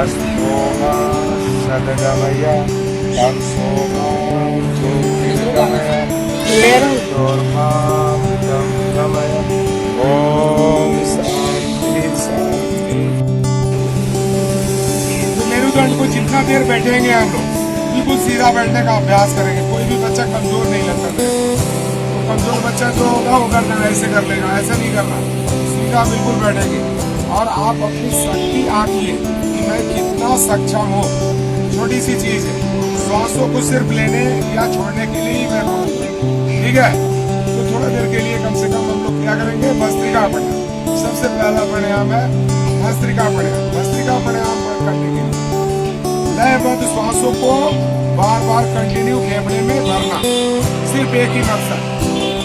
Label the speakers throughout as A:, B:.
A: अस्तोमा सदगमय तं सोमा ज्योतिर्गमय ज्योतिर्मामृतं गमय। ओम शांति शांति।
B: मेरुदंड को जितना देर बैठेंगे हम लोग बिल्कुल सीधा बैठने का अभ्यास करेंगे। कोई भी बच्चा कमजोर नहीं लगता है। तो कमजोर बच्चा जो होगा वो करना ऐसे कर लेगा, ऐसा नहीं करना, सीधा बिल्कुल बैठेंगे। और आप अपनी शक्ति आंकिए कि मैं कितना सक्षम हूँ। छोटी सी चीज है, श्वासों को सिर्फ लेने या छोड़ने के लिए ही मैं बोलूँगा, ठीक है। तो थोड़ा देर के लिए कम से कम हम लोग क्या करेंगे, भस्त्रिका प्राणायाम। सबसे पहला प्राणायाम है भस्त्रिका प्राणायाम। भस्त्रिका प्राणायाम करने के लिए लयबद्ध श्वासों को बार बार कंटिन्यू फेफड़े में भरना। सिर्फ एक ही मकसद,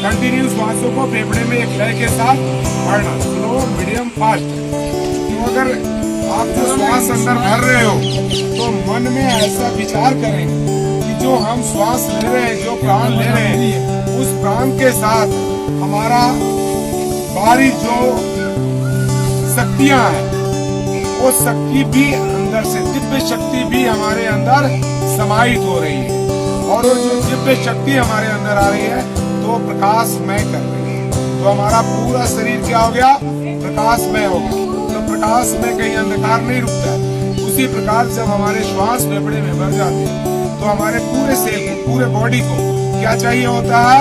B: कंटिन्यू श्वासों को फेफड़े में एक लय के साथ भरना, स्लो मीडियम फास्ट। तो अगर आप जो श्वास अंदर भर रहे हो तो मन में ऐसा विचार करें कि जो हम श्वास ले रहे हैं, जो प्राण ले रहे हैं, उस प्राण के साथ हमारा बाहरी जो शक्तियां हैं वो शक्ति भी अंदर से, दिव्य शक्ति भी हमारे अंदर समाहित हो रही है। और वो जो दिव्य शक्ति हमारे अंदर आ रही है तो प्रकाशमय कर रही है। तो हमारा पूरा शरीर क्या हो गया, प्रकाशमय हो गया। तो प्रकाश में कहीं अंधकार नहीं रुकता है। उसी प्रकार जब हमारे श्वास फेफड़े में भर जाते हैं तो हमारे पूरे सेल को, पूरे बॉडी को क्या चाहिए होता है,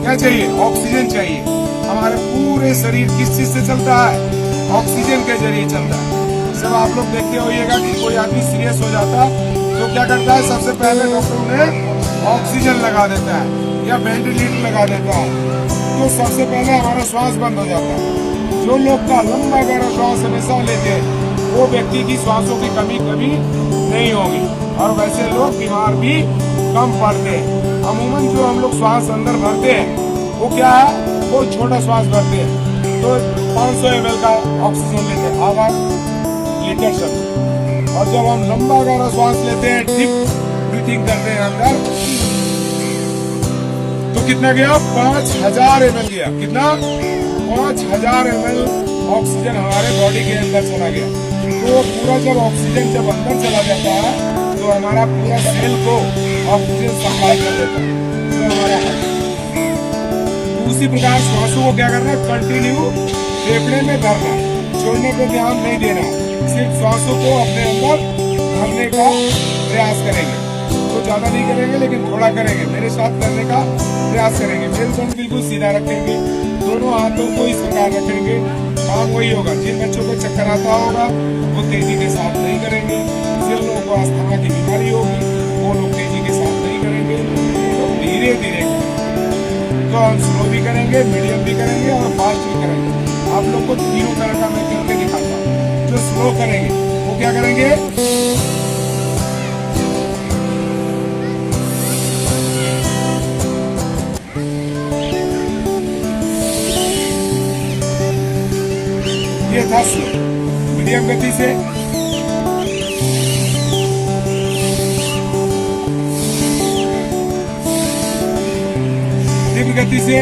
B: क्या चाहिए, ऑक्सीजन चाहिए। हमारे पूरे शरीर किस चीज से चलता है, ऑक्सीजन के जरिए चलता है। जब आप लोग देखते होइएगा कि कोई आदमी सीरियस हो जाता तो क्या करता है, सबसे पहले डॉक्टर उन्हें ऑक्सीजन लगा देता है या वेंटिलेटर लगा देता है। तो सबसे पहले हमारा श्वास बंद हो जाता है। जो लोग का लंबा गहरा श्वास हमेशा लेते हैं वो व्यक्ति की श्वासों की कमी कभी नहीं होगी और वैसे लोग बीमार भी कम पड़ते हैं। अमूमन जो हम लोग श्वास अंदर भरते हैं वो क्या है, वो छोटा श्वास भरते हैं। तो 500 ml का ऑक्सीजन लेते हैं, आधा लीटर सब। और जब हम लंबा गहरा श्वास लेते हैं, डीप ब्रीथिंग करते हैं अंदर, तो कितना गया, 5000 ml गया। कितना, 5000 ml ऑक्सीजन हमारे बॉडी के अंदर चला गया। तो पूरा जब ऑक्सीजन जब अंदर चला जाता है तो हमारा पूरा सेल को ऑक्सीजन सप्लाई कर देता है। तो हमारा उसी प्रकार श्वासों को क्या करना है, कंटिन्यू फेफड़े में भरना, छोड़ने पर ध्यान नहीं देना। सिर्फ श्वासों को अपने अंदर भरने का प्रयास करेंगे। तो ज्यादा नहीं करेंगे लेकिन थोड़ा करेंगे, मेरे साथ करने का प्रयास करेंगे। मेरुदंड बिल्कुल सीधा रखेंगे, दोनों हाथों को इस प्रकार रखेंगे। काम वही होगा, जिन बच्चों को चक्कर आता होगा वो तेजी के साथ नहीं करेंगे। जिन लोगों को अस्थमा की बीमारी होगी वो लोग तेजी के साथ नहीं करेंगे, तो धीरे धीरे। तो हम स्लो भी करेंगे, मीडियम भी करेंगे और फास्ट भी करेंगे। आप लोग को तीनों तरह का मैं करके दिखाता हूँ। जो स्लो करेंगे वो क्या करेंगे, ये था स्लो। मीडियम गति से, धीमी गति से,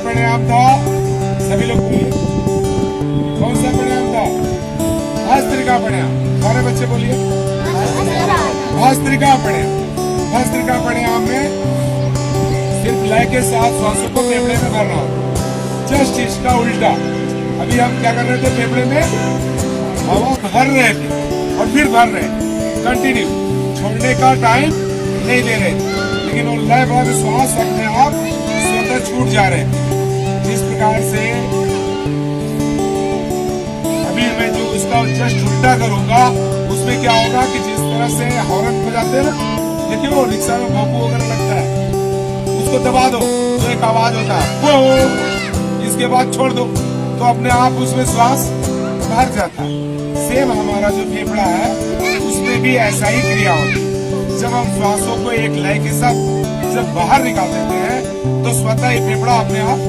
B: प्राणायाम था, सभी लोग बोलिए कौन सा प्राणायाम था, भस्त्रिका प्राणायाम। सारे बच्चे बोलिए भस्त्रिका प्राणायाम। भस्त्रिका प्राणायाम में सिर्फ लय के साथ श्वासों को फेफड़े में भरना होता। जस्ट इसका उल्टा, अभी हम क्या कर रहे थे, फेफड़े में हवा भर रहे थे और फिर भर रहे कंटिन्यू, छोड़ने का टाइम नहीं दे रहे, लेकिन वो लयबद्ध श्वास अपने आप स्वतः छूट जा रहे हैं। जिस प्रकार से अभी मैं जो इसका जस्ट उल्टा करूंगा उसमें क्या होगा कि जिस तरह से हॉर्न बजाते हैं ना, देखिए वो रिक्शा में भोंपू वगैरह लगता है, उसको दबा दो तो एक आवाज होता है वो, इसके बाद छोड़ दो तो अपने आप उसमें श्वास भर जाता है। सेम हमारा जो फेफड़ा है उसमें भी ऐसा ही क्रिया होती है। जब हम श्वासों को एक लय के साथ जब बाहर निकाल देते हैं तो स्वतः ही फेफड़ा अपने आप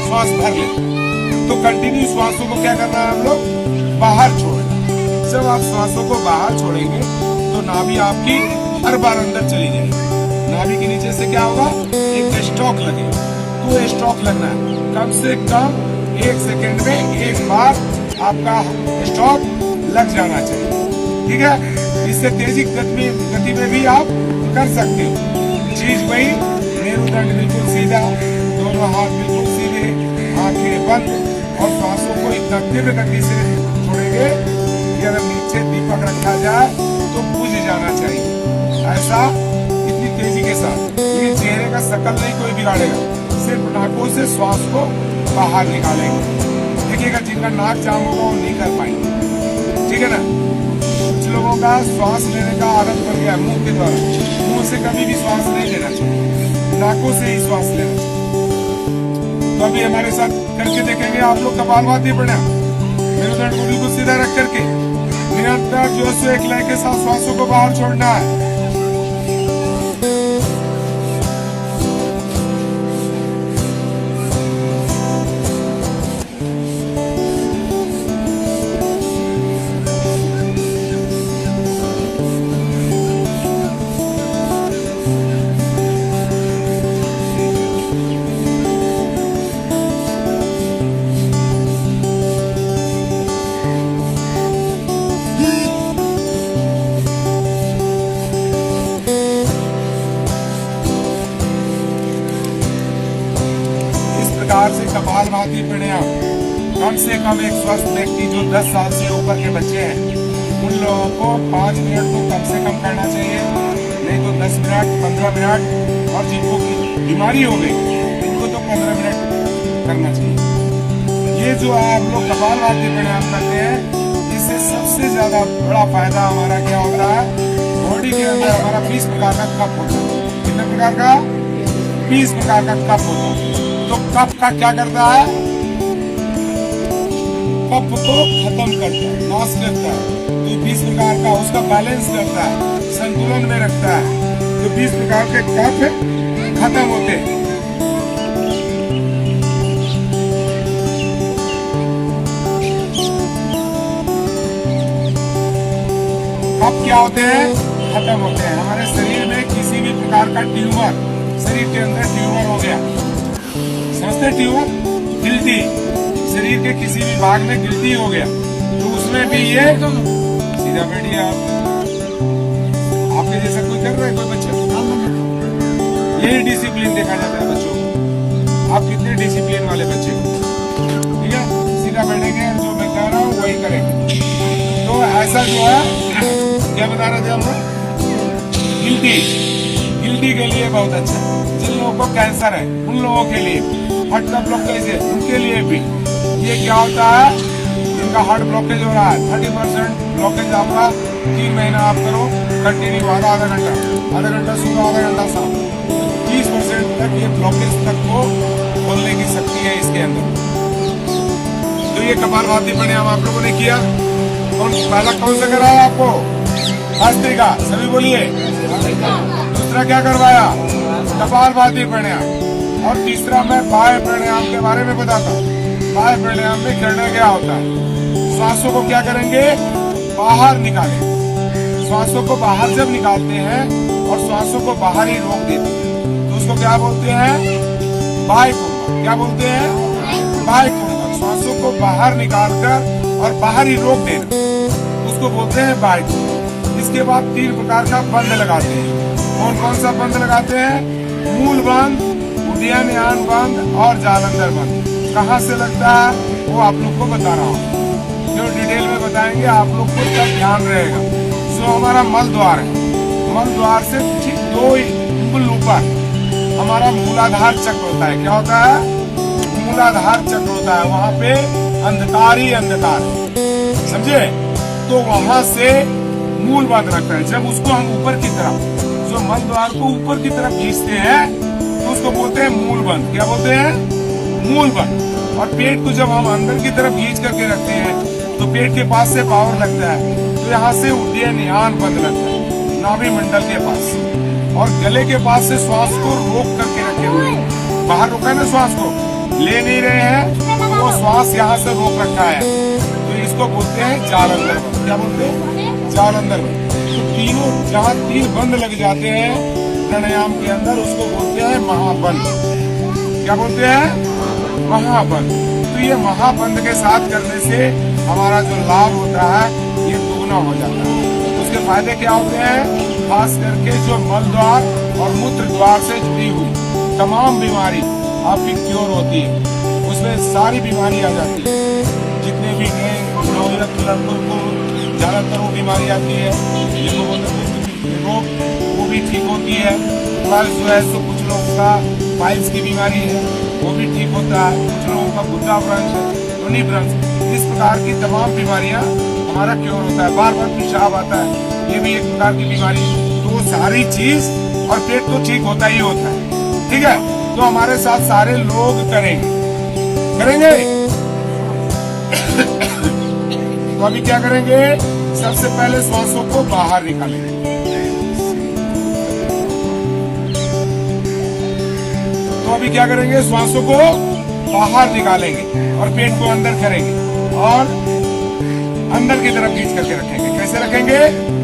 B: श्वास भर लेते हैं। तो कंटिन्यू श्वासों को क्या करना है हम लोग, बाहर छोड़ना। जब आप श्वासों को बाहर छोड़ेंगे तो नाभि आपकी हर बार अंदर चली जाएगी। नाभि के नीचे से क्या होगा, एक स्ट्रोक लगेगा। तो स्ट्रोक लगना है कम से कम 1 सेकेंड में एक बार आपका स्ट्रोक लग जाना चाहिए, ठीक है। इससे तेजी गति में भी आप कर सकते हो। चीज वही, मेरुदंड बिल्कुल सीधा, दोनों हाथ बिल्कुल सीधे, आंखें बंद और सांसों को इतना तीव्र गति से छोड़ेंगे कि अगर नीचे दीपक रखा जाए तो बुझ जाना चाहिए। ऐसा इतनी तेजी के साथ, ये चेहरे का शकल नहीं कोई बिगाड़ेगा, सिर्फ नाकों से श्वास को बाहर निकालेंगे। देखिएगा जिनका नाक जाम होगा वो नहीं कर पाएंगे, ठीक है ना। कुछ लोगों का श्वास लेने का आदत पड़ गया मुंह के द्वारा, मुंह से कभी भी श्वास नहीं लेना चाहिए, नाकों से ही श्वास लेना चाहिए। तो अभी हमारे साथ करके देखेंगे आप लोग कपालभाति प्राणायाम। मेरुदंड को बिल्कुल सीधा रख करके निरंतर जोर से एक लय के साथ श्वासों को बाहर छोड़ना है। प्रकार से कपालभाति प्राणायाम कम से कम एक स्वस्थ व्यक्ति जो 10 साल से ऊपर के बच्चे हैं उन लोगों को 5 मिनट तो कम से कम करना चाहिए, नहीं तो 10 मिनट 15 मिनट, और जिनको बीमारी हो गई उनको तो 15 मिनट करना चाहिए। ये जो आप लोग कपालभाति प्राणायाम करते हैं इससे सबसे ज्यादा बड़ा फायदा हमारा क्या होता है, बॉडी के अंदर हमारा 20 प्रकार का कफ होता है। कितने प्रकार का, 20 प्रकार का कफ होता है। तो कफ का क्या करता है, कफ को खत्म करता है, नाश करता है। तो 20 प्रकार का उसका बैलेंस करता है, संतुलन में रखता है। तो 20 प्रकार के कफ खत्म होते हैं। कफ क्या होते हैं, खत्म होते हैं। हमारे शरीर में किसी भी प्रकार का ट्यूमर, शरीर के अंदर ट्यूमर हो गया, समझते ट्यूमर, गिल्टी, शरीर के किसी भी भाग में गिल्टी हो गया तो उसमें भी ये सीधा बैठिए। आपके जैसा कोई कर रहा है कोई बच्चा, यही डिसिप्लिन देखा जाता है बच्चों को। आप कितने डिसिप्लिन वाले बच्चे हो, ठीक है। सीधा बैठेंगे, जो मैं कह रहा हूँ वही करेंगे। तो ऐसा जो है, क्या बता रहे थे हम लोग, गिल्टी के लिए बहुत अच्छा। जिन लोगों को कैंसर है उन लोगों के लिए, हार्ट का ब्लॉकेज है उनके लिए भी ये क्या होता है, जिनका हार्ट ब्लॉकेज हो रहा है 30% ब्लॉकेज आपका 3 महीना आप करो कंटिन्यू, आधा घंटा सुबह, आधा घंटा शाम, 30% तक ये ब्लॉकेज तक को खोलने की शक्ति है इसके अंदर। तो ये कपालभाति प्राणायाम आप लोगों ने किया। और पहला कौन सा कराया आपको, भस्त्रिका, सभी बोलिए। दूसरा क्या करवाया, कपालभाति प्राणायाम। और तीसरा मैं बाह्य प्राणायाम के बारे में बताता हूँ। बाह्य प्राणायाम में करना क्या होता है, श्वासों को क्या करेंगे, बाहर निकालेंगे। श्वासों को बाहर जब निकालते हैं और श्वासों को बाहर ही रोक देते हैं तो उसको क्या बोलते हैं, बाह्य कुंभक। क्या बोलते हैं, बाह्य कुंभक। श्वासों को बाहर निकालकर और बाहर ही रोक देना उसको बोलते हैं बाह्य कुंभक। इसके बाद 3 प्रकार का बंध लगाते हैं। कौन कौन सा बंध लगाते हैं, मूल बंध, उदयन यान बंद और जालंधर बंद। कहाँ से लगता है वो आप लोग को बता रहा हूँ, जो डिटेल में बताएंगे आप लोग को तब ध्यान रहेगा। जो हमारा मल द्वार है, मल द्वार से ठीक 2 इंगुल ऊपर हमारा मूलाधार चक्र होता है। क्या होता है, मूलाधार चक्र होता है। वहाँ पे अंधकार ही अंधकार है, समझे। तो वहाँ से मूल बंद रखता है। जब उसको हम ऊपर की तरफ, जो मल द्वार को ऊपर की तरफ खींचते हैं तो उसको बोलते हैं मूल बंद। क्या बोलते हैं, मूल बंद। और पेट को जब हम अंदर की तरफ खींच करके रखते हैं तो पेट के पास से पावर लगता है, तो यहाँ से उदयन यान बंद लगता है, नाभि मंडल के पास। और गले के पास से श्वास को रोक करके रखे हुए, बाहर रोका है ना श्वास को, ले नहीं रहे हैं तो वो श्वास यहाँ से रोक रखा है, तो इसको बोलते हैं जालंधर बंद। क्या बोलते हैं? जालंधर बंद। तो तीनों जहाँ तीन बंद लग जाते हैं प्राणायाम के अंदर, उसको बोलते हैं महाबंद। क्या बोलते हैं? महाबंद। तो ये महाबंद के साथ करने से हमारा जो लाभ होता है ये दुगना हो जाता है। उसके फायदे क्या होते हैं? खास करके जो मल द्वार और मूत्र द्वार से जुड़ी हुई तमाम बीमारी आपकी क्योर होती है, उसमें सारी बीमारी आ जाती है। जितने भी नए नवयुवक लड़कों को ज्यादातर वो बीमारी आती है, रोग वो भी ठीक होती है। प्लस जो है सो कुछ लोगों का पाइल्स की बीमारी है वो भी ठीक होता है, कुछ लोगों का बुद्धा भ्रंश, योनि भ्रंश, इस प्रकार की तमाम बीमारियां हमारा क्योर होता है। बार बार पेशाब आता है, ये भी एक प्रकार की बीमारी। तो वो सारी चीज और पेट तो ठीक होता ही होता है। ठीक है, तो हमारे साथ सारे लोग करेंगे। तो अभी क्या करेंगे? सबसे पहले श्वासों को बाहर निकालेंगे। तो अभी क्या करेंगे? श्वासों को बाहर निकालेंगे और पेट को अंदर करेंगे और अंदर की तरफ खींच करके रखेंगे। कैसे रखेंगे?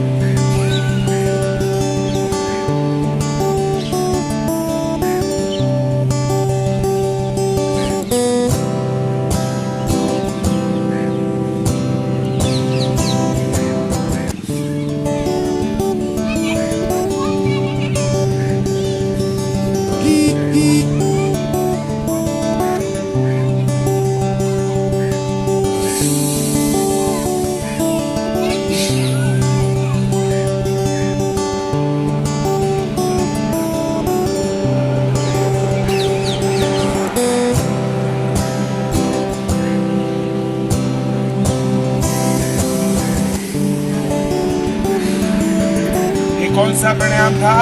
B: कौन सा प्राणायाम था?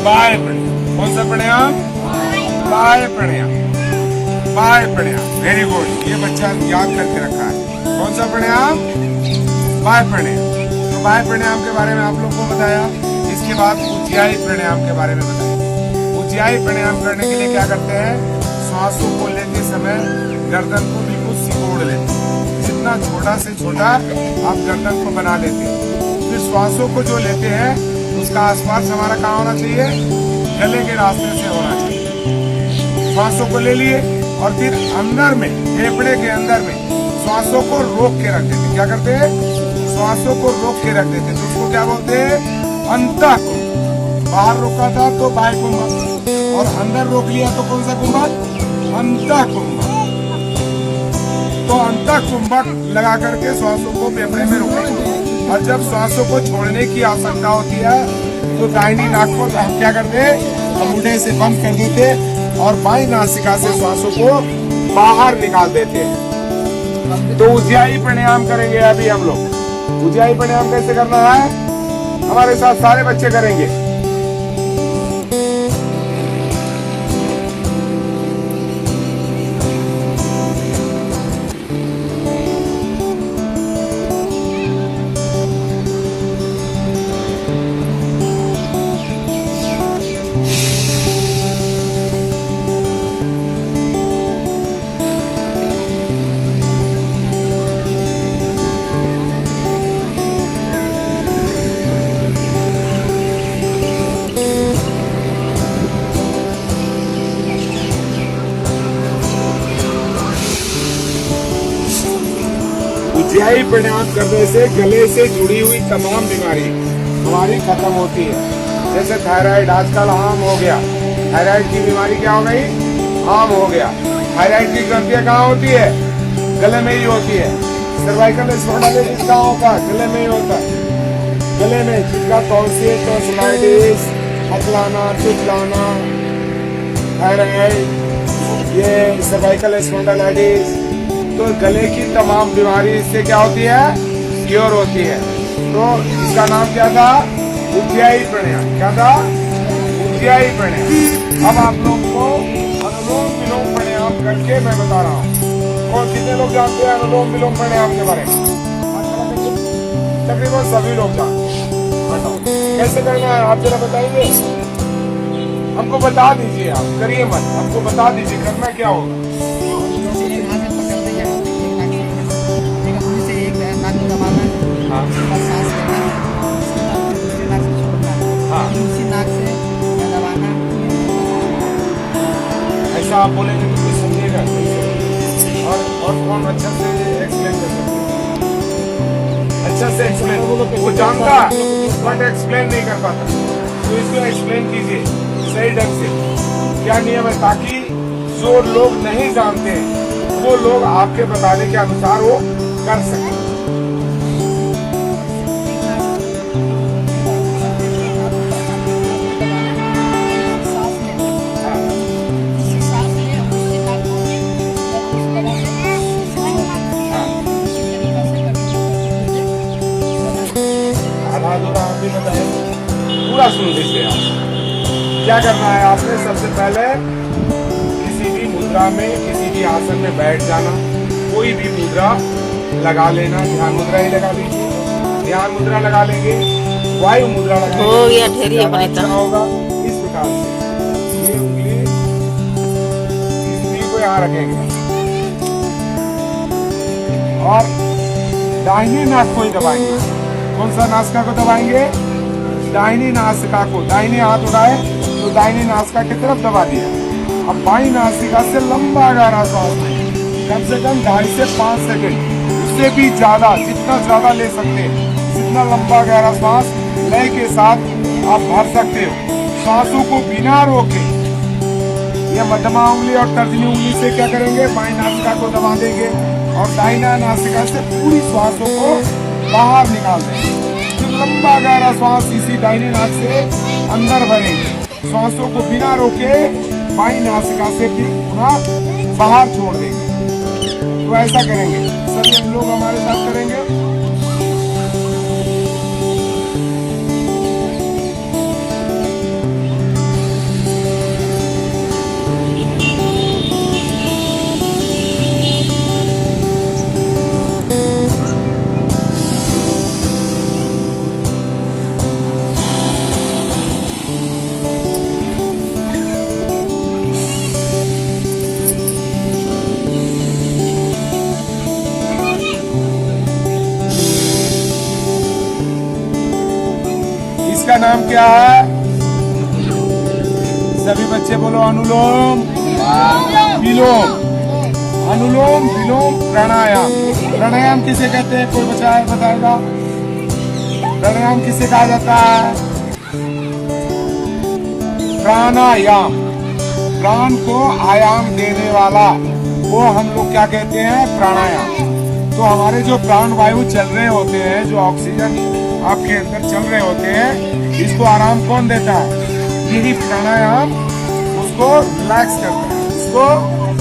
B: बाह्य प्राणायाम। कौन सा प्राणायाम? बाह्य प्राणायाम। बाह्य प्राणायाम, वेरी गुड। ये बच्चा याद करके रखा है। कौन सा प्राणायाम? बाह्य प्राणायाम। तो बाह्य प्राणायाम के बारे में आप लोगों को बताया। इसके बाद उज्जाई प्राणायाम के बारे में बताया। उज्जाई प्राणायाम करने के लिए क्या करते हैं? श्वासों को लेते समय गर्दन को बिल्कुल सिकोड़ लेते हैं। जितना छोटा से छोटा आप गर्दन को बना लेते हैं। फिर श्वासों को जो लेते हैं उसका आसपास हमारा कहाँ होना चाहिए? गले के रास्ते से होना चाहिए। श्वासों को ले लिए और फिर अंदर में, फेफड़े के अंदर में श्वासों को रोक के रख देते। क्या करते हैं? श्वासों को रोक के रख देते। तो उसको क्या बोलते हैं? अंतः कुंभक। बाहर रोका था तो बाह्य कुंभक, और अंदर रोक लिया तो कौन सा कुंभक? अंतः कुंभक। तो अंतः कुंभक लगा करके श्वासों को फेफड़े में रोकेंगे। और जब श्वासों को छोड़ने की आशंका होती है तो दाहिनी नाक को हम क्या करते हैं? अंगूठे से बंद कर देते और बाईं नासिका से श्वासों को बाहर निकाल देते हैं। तो उज्जाई प्राणायाम करेंगे अभी हम लोग। उज्जाई प्राणायाम कैसे करना है? हमारे साथ सारे बच्चे करेंगे। उज्जाई प्राणायाम करने से गले से जुड़ी हुई तमाम बीमारी हमारी खत्म होती है। जैसे थायराइड आजकल आम हो गया। थायराइड की बीमारी क्या हो गई? आम हो गया। थायराइड की ग्रंथियां कहाँ होती है? गले में ही होती है। सर्वाइकल स्पॉन्डिलाइटिस कहाँ होता है? गले में ही होता है। गले में जिनका टॉन्सिलाइटिस, हथलाना, चितलाना, थायराइड, ये सर्वाइकल स्पॉन्डिलाइटिस, तो गले की तमाम बीमारी इससे क्या होती है? क्योर होती है। तो इसका नाम क्या था? उज्जाई प्राणायाम। क्या था? उज्जाई प्राणायाम। अब आप लोग को अनुलोम विलोम प्राणायाम करके मैं बता रहा हूँ। कौन कितने लोग जानते हैं अनुलोम विलोम प्राणायाम के बारे में? तकरीबन सभी लोग जानते हैं। कैसे करना है आप जरा बताइए। हमको बता दीजिए, आप करिए मत, हमको बता दीजिए करना क्या होगा।
C: जैसे एक हाथ में पकड़ के यहाँ एक हाथ से एक नाक को दबाना है,
B: हाँ
C: उसके बाद सांस लेना है, उसके बाद दूसरे नाक से छोड़ना है,
B: हाँ।
C: फिर उसी नाक से दबाना।
B: ऐसा आप बोलेंगे तो कोई समझेगा कैसे? और कौन अच्छा से एक्सप्लेन कर सकते हैं? अच्छा से एक्सप्लेन, वो जानता बट एक्सप्लेन नहीं कर पाता, तो इसको एक्सप्लेन कीजिए सही ढंग से क्या नियम है, ताकि जो लोग नहीं जानते हैं वो लोग आपके बताने के अनुसार वो कर सकें। आधा अधूरा आप भी बताएं, पूरा सुन लीजिए आप। क्या करना है आपने, सबसे पहले किसी भी मुद्रा में, किसी भी आसन में बैठ जाना, कोई भी मुद्रा लगा लेना, ध्यान मुद्रा ही लगा लीजिए। ध्यान मुद्रा लगा लेंगे, वायु मुद्रा लगा
D: हो गया ठहरिए
B: ज़्यादा
D: अपने
B: अच्छा होगा। इस प्रकार से ये उंगली इस उंगली को यहाँ रखेंगे और दाहिने नाक को ही दबाएंगे। कौन सा नासिका को दबाएंगे? दाहिनी नासिका को। दाहिने हाथ उठाए तो दाहिनी नासिका की तरफ दबा दिया। अब बाई नासिका से लंबा गहरा सांस लें, कम से कम 2.5 से 5 सेकंड, उससे भी ज्यादा, जितना ज्यादा ले सकते हैं, जितना लंबा गहरा सांस लय के साथ आप भर सकते हो। सांसों को बिना रोके ये मध्यमा उंगली और तर्जनी उंगली से क्या करेंगे, बाई नासिका को दबा देंगे और दाहिना नासिका से पूरी सांसों को बाहर निकाल देंगे। फिर लंबा गहरा सांस इसी दाहिनी नाक से अंदर भरेंगे। सांसों को बिना रोके बाई नासिका से भी पूरा बाहर छोड़ देंगे। तो ऐसा करेंगे, सभी हम लोग हमारे साथ करेंगे। इसका नाम क्या है? सभी बच्चे बोलो, अनुलोम विलोम। अनुलोम विलोम प्राणायाम। प्राणायाम किसे कहते हैं, कोई बच्चा है बताएगा? प्राणायाम किसे कहा जाता है? प्राणायाम, प्राण को आयाम देने वाला, वो हम लोग क्या कहते हैं? प्राणायाम। तो हमारे जो प्राण वायु चल रहे होते हैं, जो ऑक्सीजन आपके अंदर चल रहे होते हैं, इसको आराम कौन देता है? यही प्राणायाम उसको रिलैक्स करता है, उसको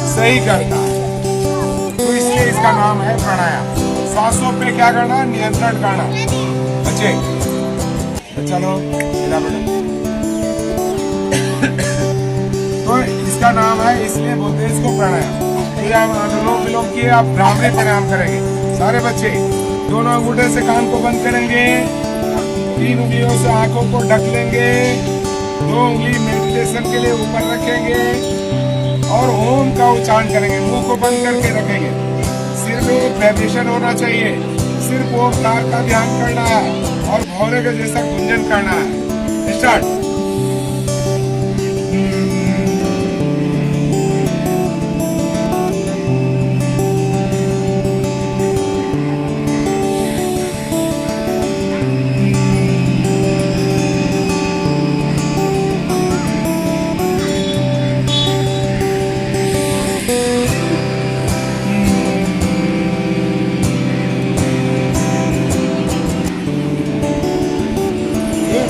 B: सही करता है। तो इसलिए इसका नाम है प्राणायाम। सांसों पे क्या करना? नियंत्रण करना। बच्चे चलो सीधा बैठो। तो इसका नाम है, इसलिए बोलते हैं इसको प्राणायाम। फिर हम अनुलोम विलोम किए, आप भ्रामरी प्राणायाम करेंगे। सारे बच्चे दोनों अंगूठे से कान को बंद करेंगे, 3 उंगलियों से आंखों को ढक लेंगे, 2 उंगली मेडिटेशन के लिए ऊपर रखेंगे और ओम का उच्चारण करेंगे। मुंह को बंद करके रखेंगे, सिर में एक वाइब्रेशन होना चाहिए, सिर्फ ओमकार का ध्यान करना है और भौरे के जैसा गुंजन करना है। स्टार्ट।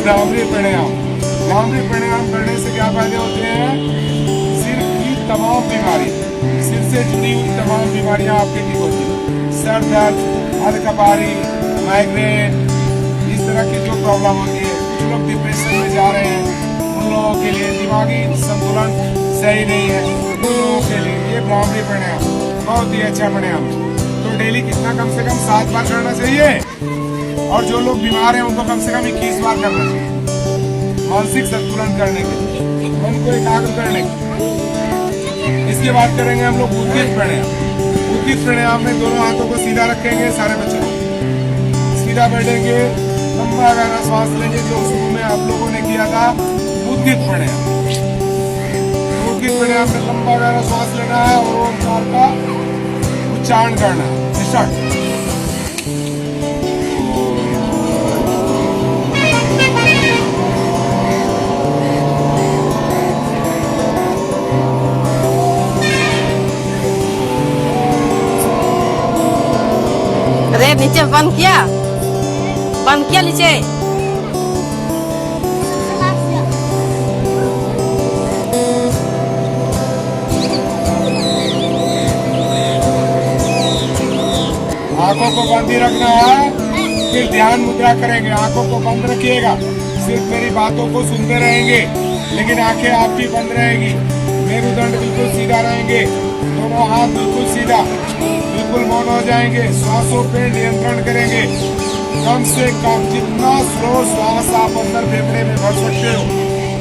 B: भ्रामरी प्राणायाम। भ्रामरी प्राणायाम करने से क्या फायदे होते हैं? सिर की तमाम बीमारी, सिर से जुड़ी हुई तमाम बीमारियां आपकी ठीक होती है। सर दर्द, हल्काबारी, माइग्रेन, इस तरह की जो प्रॉब्लम होती है, कुछ लोग डिप्रेशन में जा रहे हैं, उन लोगों के लिए, दिमागी संतुलन सही नहीं है, उन लोगों के लिए ये भ्रामरी प्राणायाम बहुत ही अच्छा प्राणायाम है। तो डेली कितना, कम से कम 7 बार करना चाहिए और जो लोग बीमार हैं उनको कम से कम 21 बार करना चाहिए, मानसिक संतुलन करने के लिए। मन को एकाग्र करने की। इसके बाद करेंगे हम लोग उद्गीत प्राणायाम। उद्गीत प्राणायाम में दोनों हाथों को सीधा रखेंगे, सारे बच्चों सीधा बैठेंगे, लंबा गहरा श्वास लेंगे, जो शुरू में आप लोगों ने किया था उद्गीत प्राणायाम। उद्गीत प्राणायाम में लंबा गहरा श्वास लेना है और ओमकार का उच्चारण करना है। स्टार्ट।
D: अरे नीचे बंद किया नीचे।
B: आंखों को बंद ही रखना है, फिर ध्यान मुद्रा करेंगे। आंखों को बंद रखिएगा, सिर्फ मेरी बातों को सुनते रहेंगे, लेकिन आंखें आपकी बंद रहेगी। मेरुदंड बिल्कुल सीधा रहेंगे, दोनों हाथ बिल्कुल सीधा, बिल्कुल मौन हो जाएंगे। श्वासों पे नियंत्रण करेंगे। कम से कम जितना स्लो श्वास आप अंदर फेफड़े में भर सकते हो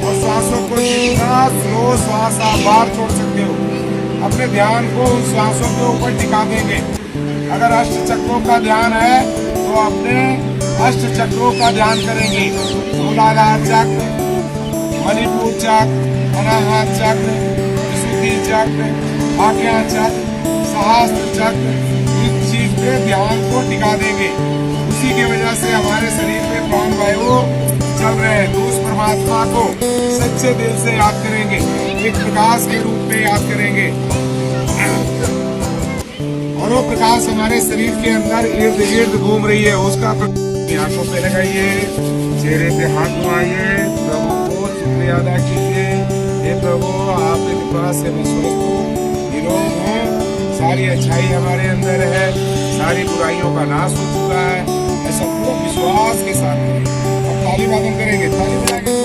B: और श्वासों को जितना स्लो श्वास आप बाहर छोड़ सकते हो, अपने ध्यान को उन श्वासों के ऊपर टिका देंगे। अगर अष्ट चक्रों का ध्यान है तो अपने अष्ट चक्रों का ध्यान करेंगे। मूलाधार चक्र, मणिपुर चक्र, अनाहत चक्र, विशुद्धि चक्र, आज्ञा चक्र, सहस्त्र चक्र, इस चीज पे ध्यान को टिका देंगे। उसी की वजह से हमारे शरीर में प्राण वायु चल रहे हैं। तो उस परमात्मा को सच्चे दिल से याद करेंगे, एक प्रकाश के रूप में याद करेंगे, और वो प्रकाश हमारे शरीर के अंदर इर्द गिर्द घूम रही है। उसका आंखों पे लगाइए, चेहरे पे हाथ घुमाइए, प्रभु को शुक्रिया अदा कीजिए। हे प्रभु, आपके कृपा से मैं स्वस्थ हूँ, निरोग हूँ, सारी अच्छाई हमारे अंदर है, सारी बुराइयों का नाश हो चुका है। ऐसा पूरा विश्वास के साथ अब ताली वादन करेंगे। ताली बजाएंगे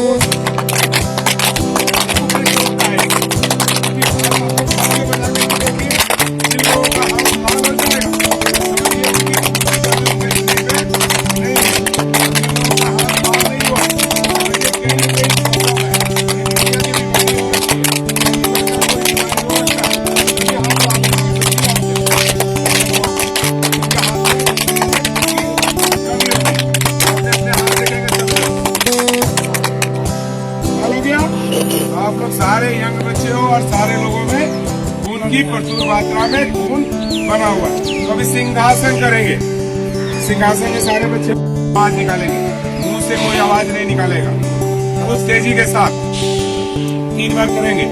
B: आप लोग सारे यंग बच्चे हो और सारे लोगों में खून की प्रचुर मात्रा में खून बना हुआ है। तो अभी सिंहासन करेंगे। सिंहासन में सारे बच्चे आवाज निकालेंगे, मुंह से कोई आवाज नहीं निकालेगा। उस तेजी के साथ 3 बार करेंगे।